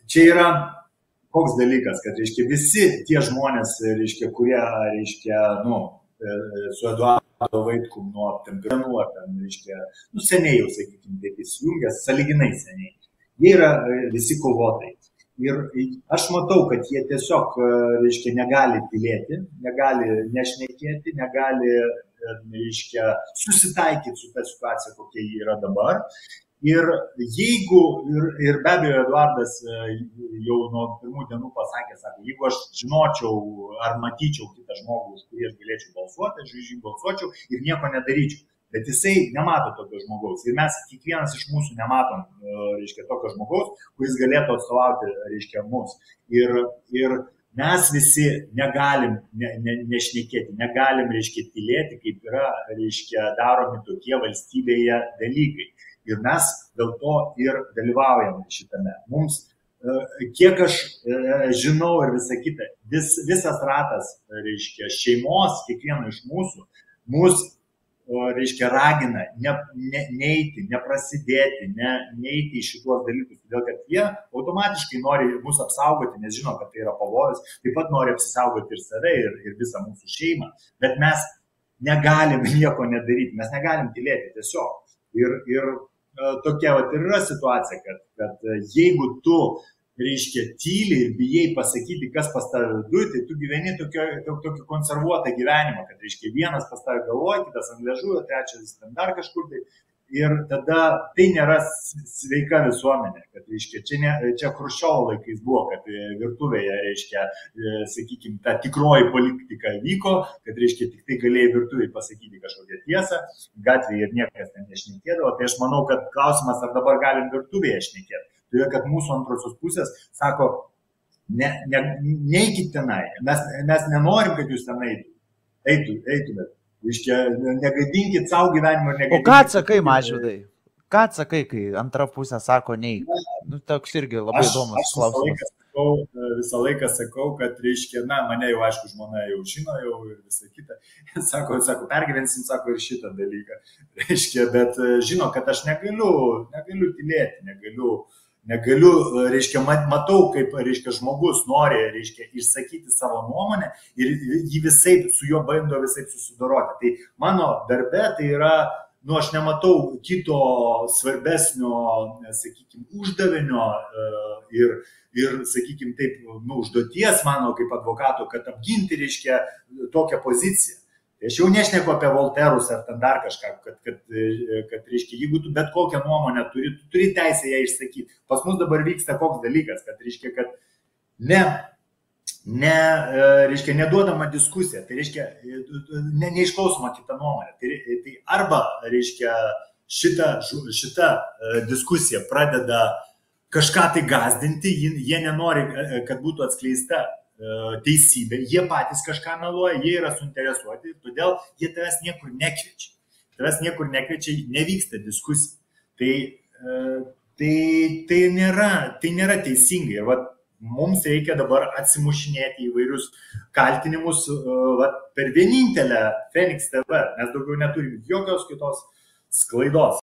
Čia yra koks dalykas, kad, reiškia, visi tie žmonės, reiškia, kurie, reiškia, su Eduardo Vaitkum nuo Tempirų, ar ten, reiškia, seniai jau, sakykime, taip įsijungęs, sąlyginai seniai. Jie yra visi kovotojai. Ir aš matau, kad jie tiesiog, reiškia, negali tylėti, negali nešnekėti, negali, reiškia, susitaikyti su ta situacija, kokia jie yra dabar. Ir jeigu, ir be abejo, Eduardas jau nuo pirmų dienų pasakė, sako, jeigu aš žinočiau ar matyčiau kitą žmogų, už kurį aš galėčiau balsuoti, aš už jį balsuočiau ir nieko nedaryčiau. Bet jisai nemato tokio žmogaus. Ir mes, kiekvienas iš mūsų nematom, reiškia, tokio žmogaus, kuris galėtų atstovauti, reiškia, mus. Ir mes visi negalim nešnekėti, negalim, reiškia, tylėti, kaip yra, reiškia, daromi tokie valstybėje dalykai. Ir mes dėl to ir dalyvaujame šitame. Mums, kiek aš žinau ir visa kita, visas ratas, reiškia, šeimos, kiekvieno iš mūsų, mus, reiškia, ragina neiti, neprasidėti, neiti į šituos dalykus, todėl kad jie automatiškai nori mus apsaugoti, nes žino, kad tai yra pavojus, taip pat nori apsisaugoti ir save, ir visą mūsų šeimą, bet mes negalim nieko nedaryti, mes negalim tylėti tiesiog. Ir tokia vat ir yra situacija, kad jeigu tu, reiškia, tyli ir bijai pasakyti, kas pas tave viduj, tai tu gyveni tokį konservuotą gyvenimą, kad, reiškia, vienas pas tave galvoja, kitas ant liežuvio, trečias ten dar kažkur. Ir tada tai nėra sveika visuomenė, kad, reiškia, čia Chruščiovo laikais buvo, kad virtuvėje, reiškia, sakykime, ta tikroji politika vyko, kad, reiškia, tik tai galėjai virtuvėje pasakyti kažkokią tiesą, gatvėje ir niekas ten nešnekėdavo. Tai aš manau, kad klausimas, ar dabar galim virtuvėje šnekėti. Todėl, kad mūsų antrosios pusės sako, neikit tenai, mes nenorim, kad jūs ten eitumėt. Reiškia, negadinkit savo gyvenimo ir negadinkit. O ką atsakai, Mažvydai? Ką atsakai, kai antra pusė sako neik? Toks irgi labai įdomus klausimas. Visą laiką sakau, kad, reiškia, mane jau, aišku, žmona jau žino, jau ir visą kitą. Sako, pergyvensim, sako, ir šitą dalyką. Reiškia, bet žino, kad aš negaliu tylėti, negaliu, reiškia, matau, kaip, reiškia, žmogus nori, reiškia, išsakyti savo nuomonę ir jį visaip, su juo bando visaip susidoroti. Tai mano darbe tai yra, aš nematau kito svarbesnio, sakykime, uždavinio ir sakykime, taip, užduoties mano kaip advokato, kad apginti, reiškia, tokią poziciją. Tai aš jau nešneku apie Volterus ar ten dar kažką, kad reiškia, jeigu tu bet kokią nuomonę turi teisę ją išsakyti. Pas mus dabar vyksta koks dalykas, kad, reiškia, kad reiškia, neduodama diskusija, tai reiškia, neišklausoma kita nuomonė. Tai arba, reiškia, šita diskusija pradeda kažką tai gazdinti, jie nenori, kad būtų atskleista teisybė, jie patys kažką meluoja, jie yra suinteresuoti, todėl jie tavęs niekur nekviečia. Tavęs niekur nekviečia, nevyksta diskusija. Tai nėra teisingai. Ir mums reikia dabar atsimušinėti įvairius kaltinimus per vienintelę Phoenix TV. Mes daugiau neturim jokios kitos sklaidos.